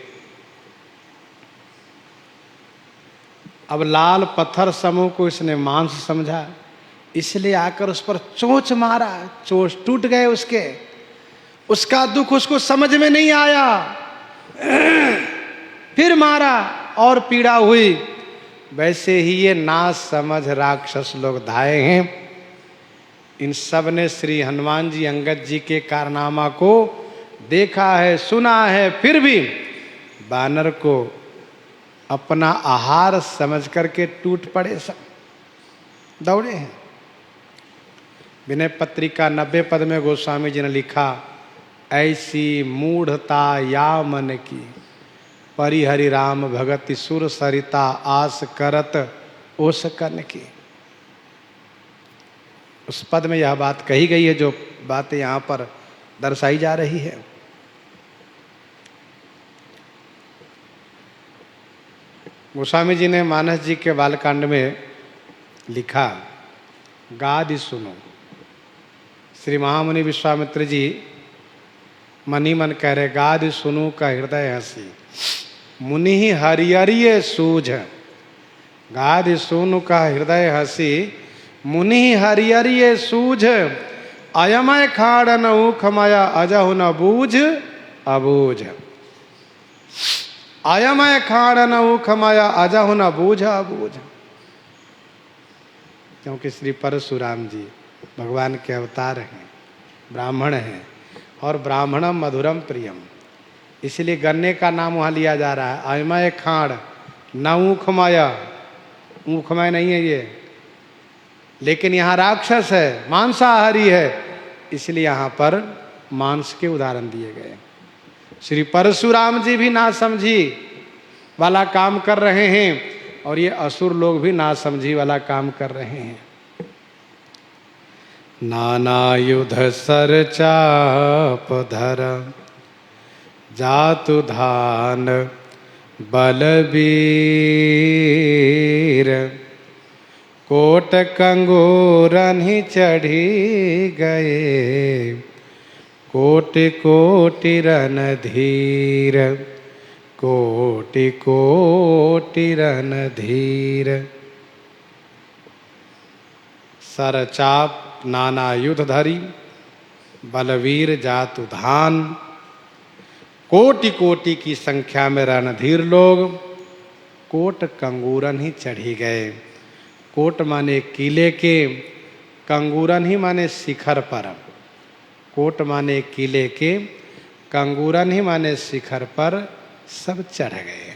अब लाल पत्थर समूह को इसने मांस समझा, इसलिए आकर उस पर चोंच मारा, चोंच टूट गए उसके, उसका दुख उसको समझ में नहीं आया, फिर मारा और पीड़ा हुई। वैसे ही ये ना समझ राक्षस लोग धाये हैं। इन सब ने श्री हनुमान जी अंगद जी के कारनामा को देखा है, सुना है, फिर भी बानर को अपना आहार समझ करके टूट पड़े, सब दौड़े हैं। विनय पत्रिका 90 पद में गोस्वामी जी ने लिखा, ऐसी मूढ़ता या मन की, परिहरि राम भगति सुर सरिता, आस करत ओस कन की। उस पद में यह बात कही गई है जो बातें यहाँ पर दर्शाई जा रही है। गोस्वामी जी ने मानस जी के बालकांड में लिखा, गादि सुनो। श्री महामुनि विश्वामित्र जी मनी मन कह रहे, गादि सुनो का हृदय हंसी, मुनि ही हरिहरिये सूझ। गादि सुनु का हृदय हंसी, मुनि ही हरिहरिये सूझ। अयमय खाड़न ऊखमया अजहु न बूझ अबूझ। अयमय खाड़न ऊखमया अजहु न बूझ अबूझ। क्योंकि श्री परशुराम जी भगवान के अवतार हैं, ब्राह्मण हैं, और ब्राह्मणम मधुरम प्रियम, इसलिए गन्ने का नाम वहाँ लिया जा रहा है। अयमय खाड़ न ऊखमय, ऊखमय नहीं है ये, लेकिन यहाँ राक्षस है, मांसाहारी है, इसलिए यहाँ पर मांस के उदाहरण दिए गए। श्री परशुराम जी भी नासमझी वाला काम कर रहे हैं, और ये असुर लोग भी नासमझी वाला काम कर रहे हैं। नाना युध सर चाप धर, जातु धान बलबीर, कोट कंगूरन ही चढ़ी गए, कोटि कोटि रणधीर, कोटि कोटि रणधीर। सरचाप नाना युध धरी, बलवीर जातु धान, कोटि कोटि की संख्या में रणधीर लोग, कोट कंगूरन ही चढ़ी गए। कोट माने किले के, कंगूरन ही माने शिखर पर। कोट माने किले के, कंगूरन ही माने शिखर पर सब चढ़ गए।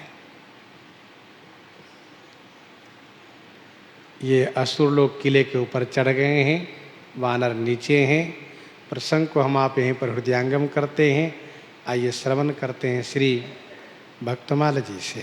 ये असुर लोग किले के ऊपर चढ़ गए हैं, वानर नीचे हैं। प्रसंग को हम आप यहीं पर हृदयांगम करते हैं। आइए श्रवण करते हैं श्री भक्तमाल जी से।